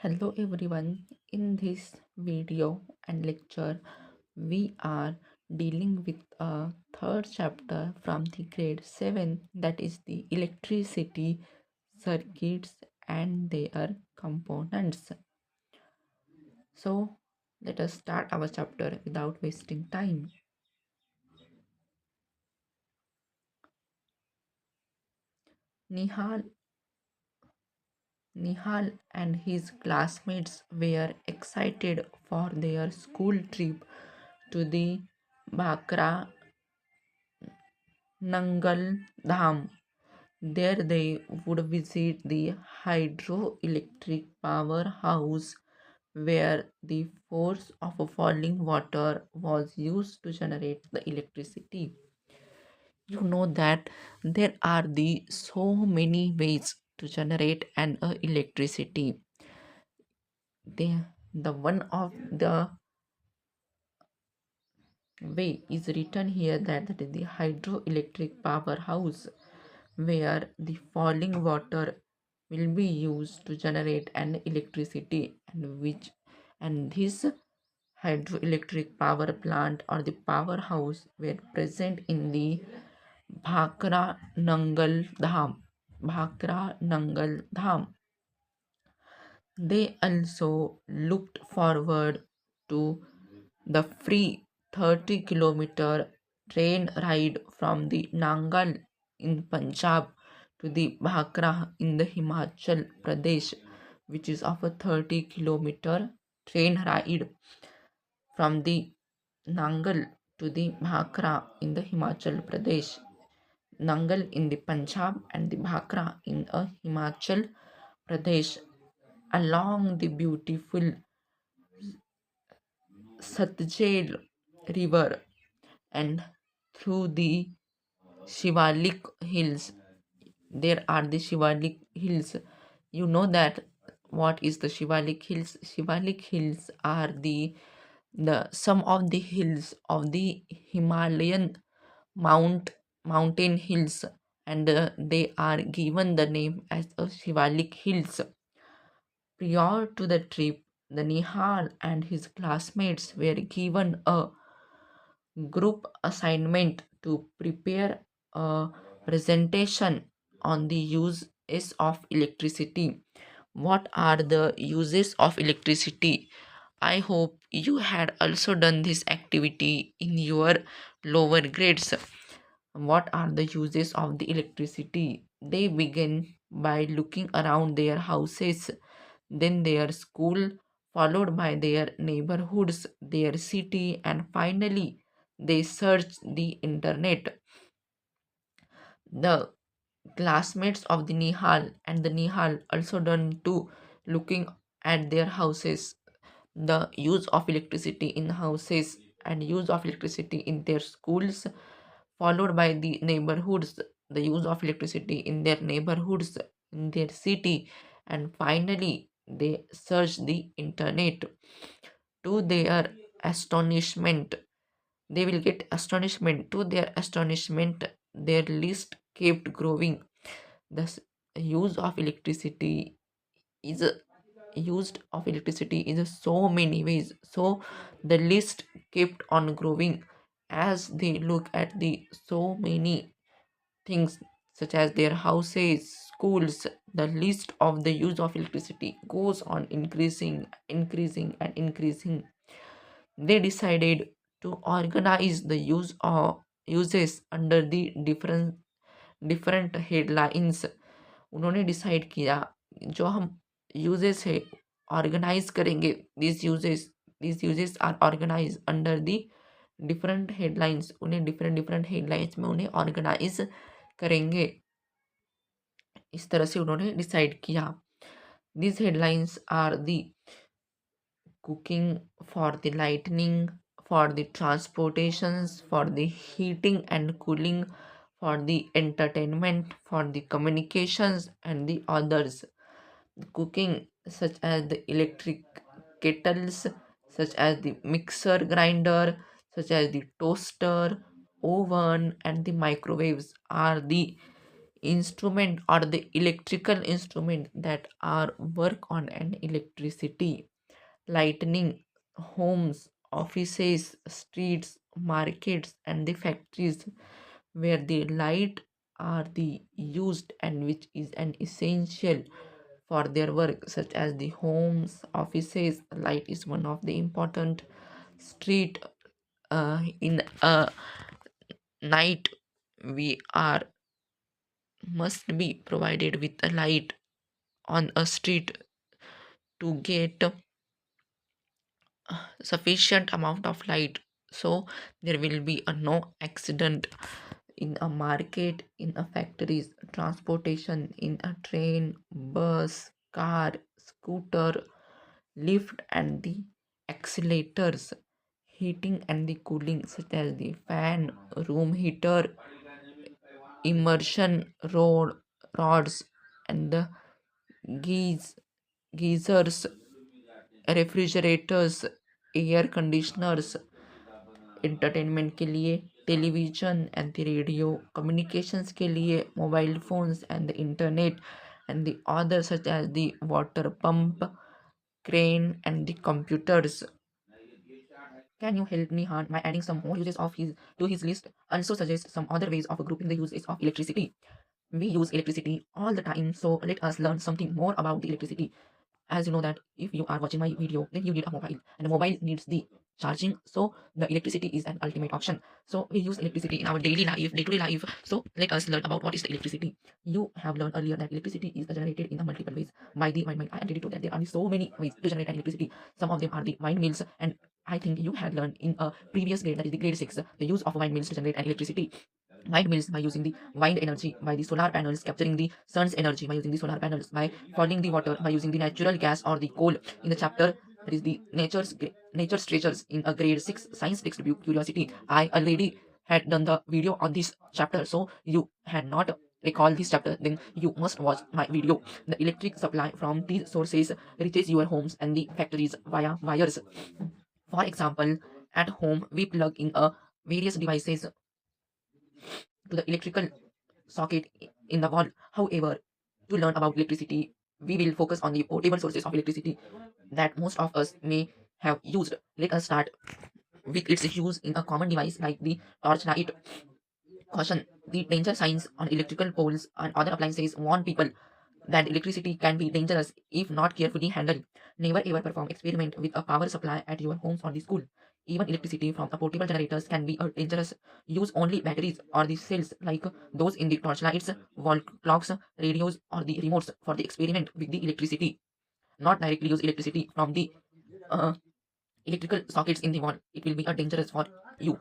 Hello everyone. In this video and lecture, we are dealing with a third chapter from the grade 7, that is the electricity circuits and their components. So let us start our chapter without wasting time. Nihal Nihal and his classmates were excited for their school trip to the Bhakra Nangal Dham. There they would visit the hydroelectric powerhouse where the force of falling water was used to generate the electricity. You know that there are so many ways to generate an electricity. The one of the way is written here that is the hydroelectric powerhouse where the falling water will be used to generate an electricity, and this hydroelectric power plant or the powerhouse were present in the Bhakra Nangal Dham. Bhakra Nangal Dham. They also looked forward to the free 30-kilometer train ride from the Nangal in Punjab to the Bhakra in the Himachal Pradesh, which is of a 30-kilometer train ride from the Nangal to the Bhakra in the Himachal Pradesh. Nangal in the Punjab and the Bhakra in a Himachal Pradesh along the beautiful Satjel River and through the Shivalik Hills. There are the Shivalik Hills. You know that what is the Shivalik Hills? Shivalik Hills are the some of the hills of the Himalayan mountain hills, and they are given the name as a Shivalik Hills. Prior to the trip, the Nihal and his classmates were given a group assignment to prepare a presentation on the uses of electricity. What are the uses of electricity? I hope you had also done this activity in your lower grades. What are the uses of the electricity? They begin by looking around their houses, then their school, followed by their neighborhoods, their city, and finally they search the internet. The classmates of the Nihal and the Nihal also done too, looking at their houses, the use of electricity in houses and use of electricity in their schools, followed by the neighborhoods, the use of electricity in their neighborhoods, in their city, and finally they search the internet. To their astonishment, they will get astonishment. To their astonishment, their list kept growing. The use of electricity is used of electricity in so many ways. So the list kept on growing as they look at the so many things such as their houses, schools. The list of the use of electricity goes on increasing and increasing. They decided to organize the uses under the different headlines. उन्होंने decide किया जो हम uses है organise करेंगे. This uses are organise under the different headlines. उन्हें different headlines में उन्हें organise करेंगे. इस तरह से उन्होंने डिसाइड किया. This headlines are the cooking, for the lighting, for the transportations, for the heating and cooling, for the entertainment, for the communications, and the others. Cooking, such as the electric kettles, such as the mixer grinder, such as the toaster, oven, and the microwaves, are the instrument or the electrical instrument that are work on an electricity, lightning homes, offices, streets, markets, and the factories where the light are the used and which is an essential for their work, such as the homes, offices. Light is one of the important street. In a night, we are must be provided with a light on a street to get sufficient amount of light, so there will be a no accident in a market, in a factories, transportation, in a train, bus, car, scooter, lift, and the accelerators, heating and the cooling, such as the fan, room heater, immersion rods, and the geese, geysers, refrigerators, air conditioners, entertainment के लिए television and the radio, communications के लिए mobile phones and the internet, and the other such as the water pump, crane, and the computers. Can you help me, Han, by adding some more uses of his to his list? Also suggest some other ways of grouping the uses of electricity. We use electricity all the time, so let us learn something more about the electricity. As you know that if you are watching my video, then you need a mobile, and a mobile needs the charging, so the electricity is an ultimate option. So we use electricity in our daily life, day-to-day life. So let us learn about what is the electricity. You have learned earlier that electricity is generated in the multiple ways by the windmill. I am ready to that there are so many ways to generate electricity. Some of them are the windmills, and I think you had learned in a previous grade, that is the grade 6, the use of windmills to generate an electricity. Windmills by using the wind energy, by the solar panels capturing the sun's energy by using the solar panels, by falling the water by using the natural gas or the coal. In the chapter that is the nature's treasures in a grade 6 science textbook curiosity, I already had done the video on this chapter, so you had not recall this chapter, then you must watch my video. The electric supply from these sources reaches your homes and the factories via wires. For example, at home we plug in a various devices to the electrical socket in the wall. However, to learn about electricity, we will focus on the portable sources of electricity that most of us may have used. Let us start with its use in a common device like the torchlight. Caution: the danger signs on electrical poles and other appliances warn people that electricity can be dangerous if not carefully handled. Never ever perform experiment with a power supply at your homes or the school. Even electricity from the portable generators can be dangerous. Use only batteries or the cells like those in the torchlights, wall clocks, radios, or the remotes for the experiment with the electricity. Not directly use electricity from the uh, electrical sockets in the wall. It will be dangerous for you.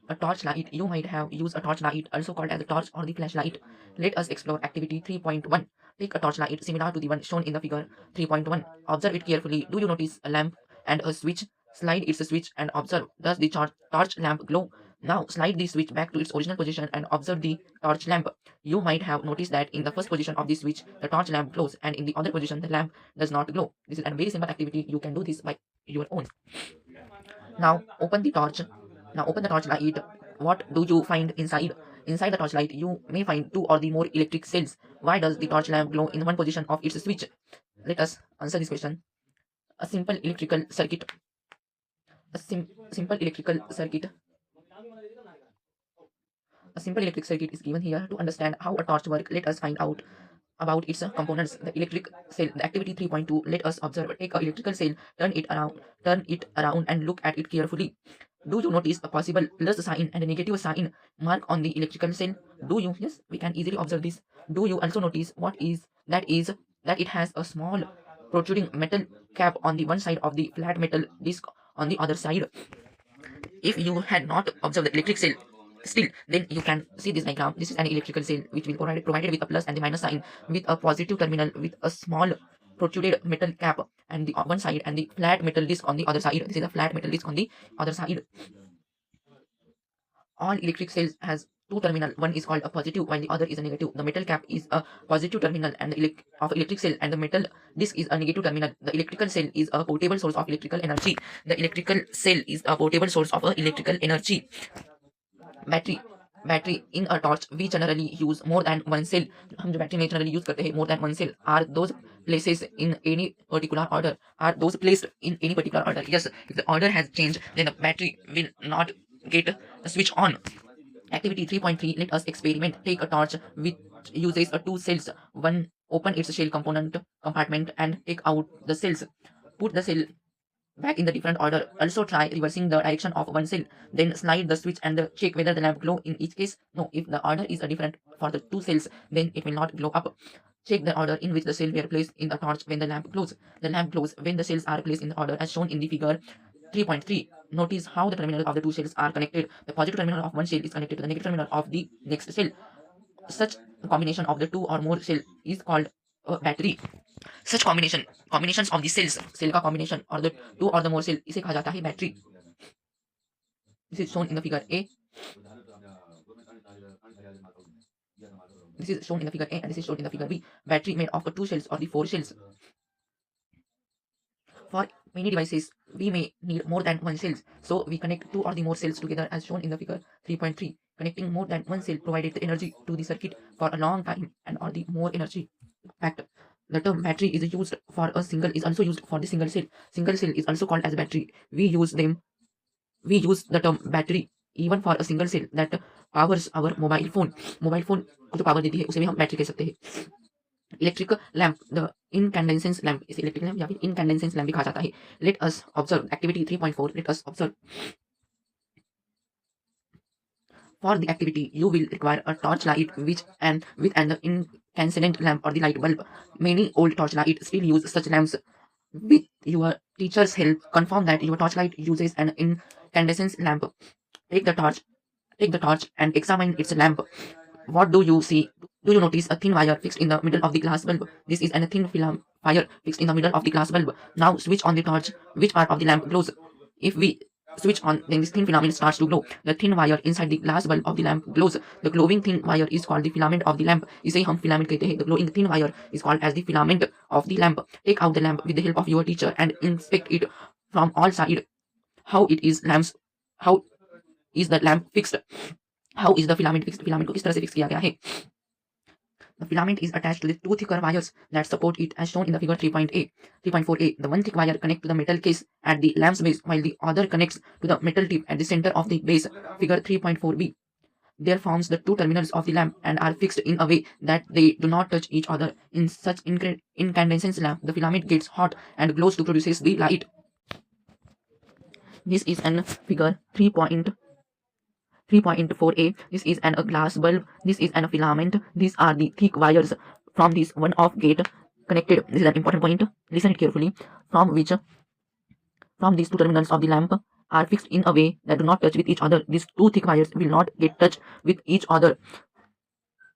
A torchlight. You might have used a torchlight, also called as a torch or the flashlight. Let us explore activity 3.1. Take a torchlight similar to the one shown in the figure 3.1. Observe it carefully. Do you notice a lamp and a switch? Slide its switch and observe. Does the torch lamp glow? Now slide the switch back to its original position and observe the torch lamp. You might have noticed that in the first position of the switch, the torch lamp glows, and in the other position, the lamp does not glow. This is a very simple activity. You can do this by your own. Now open the torch. Now open the torchlight. What do you find inside? Inside the torchlight, you may find two or the more electric cells. Why does the torch lamp glow in one position of its switch? Let us answer this question. A simple electrical circuit. Simple electrical circuit. A simple electric circuit is given here. To understand how a torch works, let us find out about its components. The electric cell, the activity 3.2. Let us observe. Take a electrical cell, turn it around and look at it carefully. Do you notice a possible plus sign and a negative sign mark on the electrical cell? Do you? Yes, we can easily observe this. Do you also notice what is that it has a small protruding metal cap on the one side of the flat metal disc on the other side? If you had not observed the electric cell still, then you can see this diagram. This is an electrical cell which will provided with a plus and the minus sign, with a positive terminal with a small protruded metal cap and the one side, and the flat metal disc on the other side. This is a flat metal disc on the other side. All electric cells has two terminal. One is called a positive while the other is a negative. The metal cap is a positive terminal and the of electric cell, and the metal disc is a negative terminal. The electrical cell is a portable source of electrical energy. The electrical cell is a portable source of electrical energy. Battery. battery in a torch we generally use more than one cell. हम जो battery में generally use करते हैं more than one cell, are those places in any particular order? Are those placed in any particular order? Yes, if the order has changed, then the battery will not get a switch on. Activity 3.3, let us experiment. Take a torch which uses two cells. One, open its shell compartment and take out the cells. Put the cell back in the different order. Also try reversing the direction of one cell. Then slide the switch and check whether the lamp glow in each case. No, if the order is different for the two cells, then it will not glow up. Check the order in which the cells were placed in the torch when the lamp glows. The lamp glows when the cells are placed in the order as shown in the figure 3.3. Notice how the terminals of the two cells are connected. The positive terminal of one cell is connected to the negative terminal of the next cell. Such combination of the two or more cell is called a battery. Such combinations of the cell का combination or the two or the more cell इसे कहा जाता है battery. This is shown in the figure A. This is shown in the figure A and this is shown in the figure B. Battery made of two shells or the four shells. For many devices, we may need more than one cells, so we connect two or the more cells together as shown in the figure 3.3. Connecting more than one cell provided the energy to the circuit for a long time and or the more energy. Fact. The term battery is used for a single is also used for the single cell. Single cell is also called as battery. We use the term battery even for a single cell that powers our mobile phone. Mobile phone को जो power देती है उसे भी हम battery कह सकते हैं. Electric lamp, the incandescent lamp, इसे electric lamp या फिर incandescent lamp भी कहा जाता है. Let us observe activity 3.4. Let us observe. For the activity, you will require a torch light with an incandescent lamp or the light bulb. Many old torch lights still use such lamps. With your teacher's help, confirm that your torchlight uses an incandescent lamp. Take the torch and examine its lamp. What do you see? Do you notice a thin wire fixed in the middle of the glass bulb? This is a thin film wire fixed in the middle of the glass bulb. Now switch on the torch. Which part of the lamp glows? If we switch on, then this thin filament starts to glow. The thin wire inside the glass bulb of the lamp glows. The glowing thin wire is called the filament of the lamp. इसे हम filament कहते हैं. The glowing thin wire is called as the filament of the lamp. Take out the lamp with the help of your teacher and inspect it from all sides. How is the lamp fixed? How is the filament fixed? Filament को किस तरह से fix किया गया है? The filament is attached to the two thicker wires that support it as shown in the figure 3.4a. The one thick wire connects to the metal case at the lamp's base while the other connects to the metal tip at the center of the base. Figure 3.4b. There forms the two terminals of the lamp and are fixed in a way that they do not touch each other. In such incandescent lamp, the filament gets hot and glows to produce the light. This is an figure 3.4a. This is a glass bulb. This is a filament. These are the thick wires from this one off gate connected. This is an important point. Listen it carefully. From these two terminals of the lamp are fixed in a way that do not touch with each other. These two thick wires will not get touched with each other.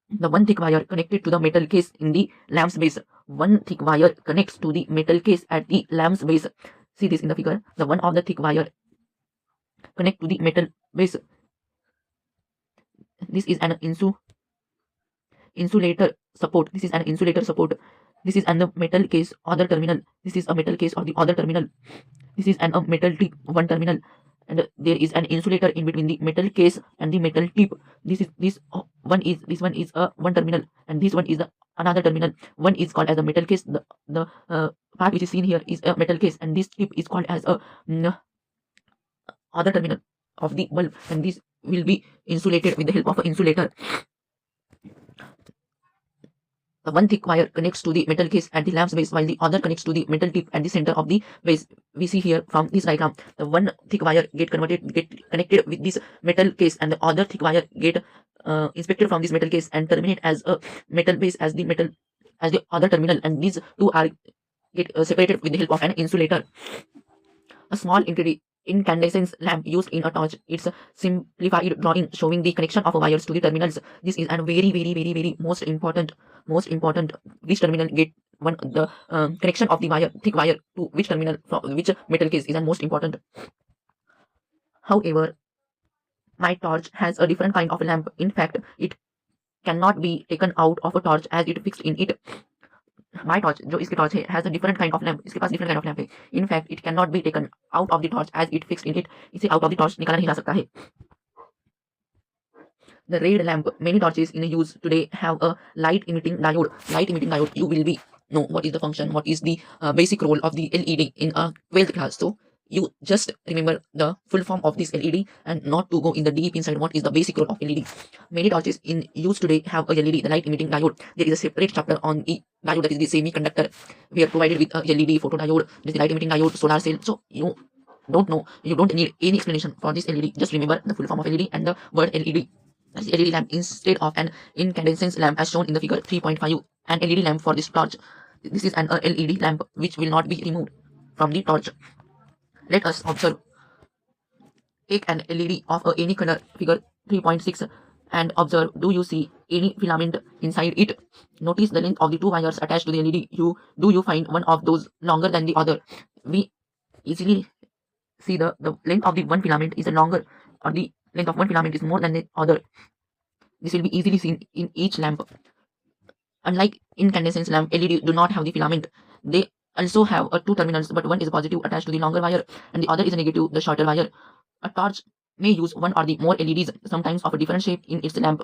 The one thick wire connected to the metal case in the lamp's base. One thick wire connects to the metal case at the lamp's base. See this in the figure. The one of the thick wire connect to the metal base. This is an insulator support. This is an insulator support. This is an metal case other terminal. This is a metal case or the other terminal. This is an metal tip one terminal, and there is an insulator in between the metal case and the metal tip. This one is a one terminal, and this one is the another terminal. One is called as a metal case. The part which is seen here is a metal case, and this tip is called as a other terminal of the bulb, and this will be insulated with the help of an insulator. The one thick wire connects to the metal case at the lamp's base while the other connects to the metal tip at the center of the base. We see here from this diagram, the one thick wire get connected with this metal case, and the other thick wire get inspected from this metal case and terminate as a metal base as the other terminal, and these two are get separated with the help of an insulator. A small incandescent lamp used in a torch. It's a simplified drawing showing the connection of wires to the terminals. This is a very most important. Which terminal get the connection of the thick wire to which terminal from which metal case is most important. However, my torch has a different kind of lamp. In fact, it cannot be taken out of a torch as it fixed in it. My torch, जो इसकी torch है, has a different kind of lamp. इसके पास different kind of lamp है. In fact, it cannot be taken out of the torch as it fixed in it. इसे out of the torch निकाला नहीं जा सकता है. The red lamp. Many torches in use today have a light emitting diode. Light emitting diode. You will be know what is the function, what is the basic role of the LED in a 12th class. So you just remember the full form of this LED and not to go in the deep inside what is the basic role of LED. Many torches in use today have a LED, the light emitting diode. There is a separate chapter on the diode, that is the semiconductor. We are provided with a LED, photodiode, this is the light emitting diode, solar cell. So you don't know, you don't need any explanation for this LED. Just remember the full form of LED and the word LED. That's the LED lamp instead of an incandescent lamp as shown in the figure 3.5. An LED lamp for this torch. This is an LED lamp which will not be removed from the torch. Let us observe. Take an LED of any color, figure 3.6, and observe, do you see any filament inside it? Notice the length of the two wires attached to the LED. Do you find one of those longer than the other? We easily see the length of the one filament is longer, or the length of one filament is more than the other. This will be easily seen in each lamp. Unlike incandescent lamp, LED do not have the filament. They also have two terminals, but one is positive attached to the longer wire and the other is negative, the shorter wire. A torch may use one or the more LEDs, sometimes of a different shape in its lamp.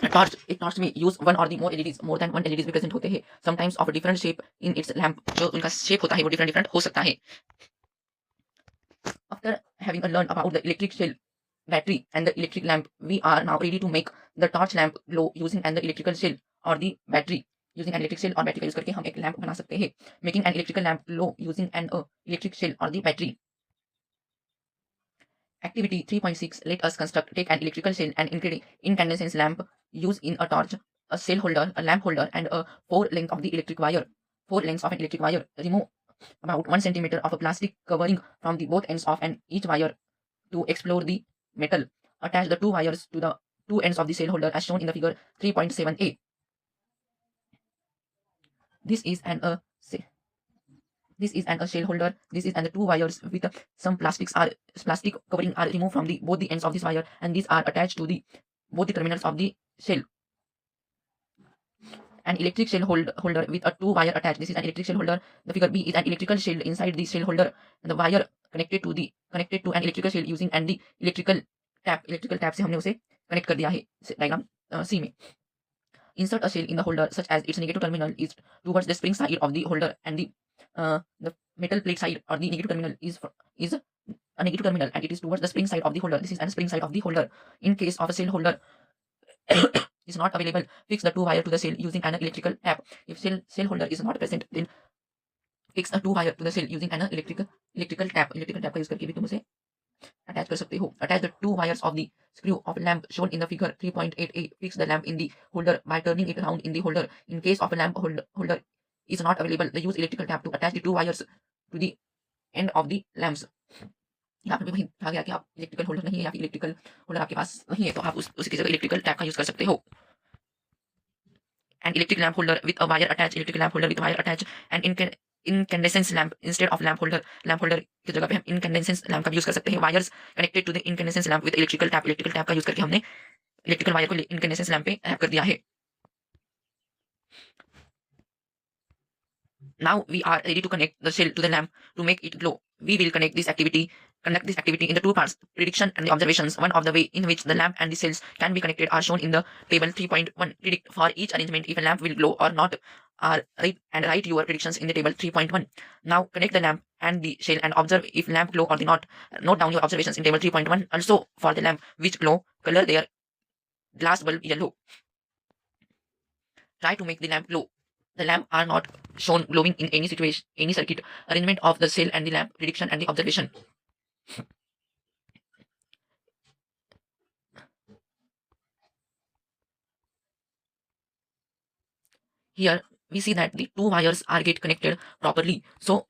एक torch में use one और दी मोर LEDs, more than one LEDs भी present होते हैं, sometimes of different shape in its lamp. जो उनका shape होता है वो डिफरेंट डिफरेंट हो सकता है. After having learned about the electric cell, battery and the electric lamp, we are now ready to make the torch lamp glow using an electrical cell or the battery. Using an electric cell और battery का use करके हम एक lamp बना सकते हैं. Making an electrical lamp glow using an electric cell or the battery. Activity 3.6. Let us take an electrical cell and incandescent lamp. Use in a torch, a cell holder, a lamp holder, and a 4 length of the electric wire. 4 lengths of an electric wire. Remove about 1 centimeter of a plastic covering from the both ends of each wire to explore the metal. Attach the two wires to the two ends of the cell holder as shown in the figure 3.7a. This is an shell holder. This is and the two wires with some plastic covering are removed from both the ends of this wire, and these are attached to both the terminals of the shell. An electric shell holder with a two wire attached. This is an electric shell holder. The figure B is an electrical shell. Inside the shell holder, and the wire connected to an electrical shell using and the electrical tap. Electrical tap से हमने उसे connect कर दिया है. Diagram C में. Insert a shell in the holder such as its negative terminal is towards the spring side of the holder, and the metal plate side or the negative terminal is a negative terminal, and it is towards the spring side of the holder. This is a spring side of the holder. In case of a shell holder is not available, fix the two wire to the cell using an electrical tap. If cell holder is not present, then fix a two wire to the cell using an electrical tap. Electrical tap का use करके भी तुम उसे attach कर सकते हो. Attach the two wires of the screw of lamp shown in the figure 3.8a. Fix the lamp in the holder by turning it around in the holder. In case of a lamp holder is not available, they use electrical tap to attach the two wires to the end of the lamps. यहाँ पे भी कहा गया कि आप electrical holder नहीं है या फिर इलेक्ट्रिकल होल्डर आपके पास नहीं है तो आप उसकी जगह इलेक्ट्रिकल टैप का यूज कर सकते हो. An electric lamp holder with a wire attached. Electric lamp holder with wire attached. And incandescent lamp instead of lamp holder. Lamp holder की जगह पे हम incandescent lamp का यूज कर सकते हैं. Wires connected to the incandescent lamp with electrical tap. Electrical tap का use करके हमने इलेक्ट्रिकल वायर को incandescent lamp पे टैप कर दिया है. Now we are ready to connect the shell to the lamp to make it glow. We will conduct this activity in the two parts, prediction and the observations. One of the way in which the lamp and the cells can be connected are shown in the table 3.1. Predict for each arrangement if a lamp will glow or not. Write your predictions in the table 3.1. Now connect the lamp and the shell and observe if lamp glow or not. Note down your observations in table 3.1. Also for the lamp which glow, color their glass bulb yellow. Try to make the lamp glow. The lamp are not shown glowing in any situation, any circuit. Arrangement of the cell and the lamp, prediction and the observation. Here we see that the two wires are get connected properly. So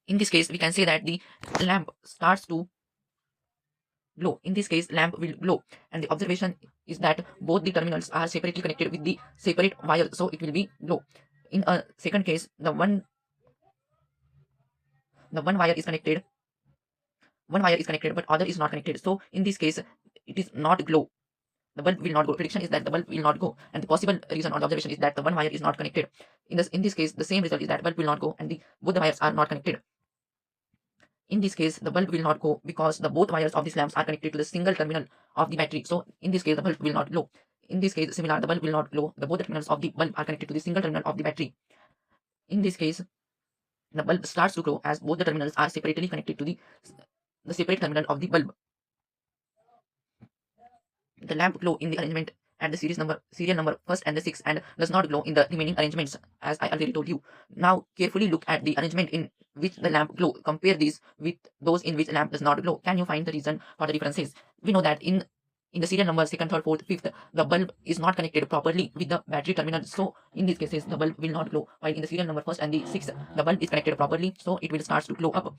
in this case we can say that the lamp starts to glow. In this case lamp will glow, and the observation is that both the terminals are separately connected with the separate wire, so it will be glow. In a second case, the one wire is connected, but other is not connected, so in this case it is not glow. The bulb will not go. Prediction is that the bulb will not go, and the possible reason or the observation is that the one wire is not connected. In this case, the same result is that bulb will not go, and both the wires are not connected. In this case, the bulb will not go because the both wires of these lamps are connected to the single terminal of the battery. So in this case, the bulb will not glow. In this case, similar, the bulb will not glow. The both terminals of the bulb are connected to the single terminal of the battery. In this case, the bulb starts to glow as both the terminals are separately connected to the separate terminal of the bulb. The lamp glow in the arrangement at the serial number first and the sixth and does not glow in the remaining arrangements as I already told you. Now carefully look at the arrangement in which the lamp glow. Compare these with those in which lamp does not glow. Can you find the reason for the differences? We know that in the serial number second, third, fourth, fifth, the bulb is not connected properly with the battery terminal. So in these cases, the bulb will not glow. While in the serial number first and the sixth, the bulb is connected properly, so it will start to glow up.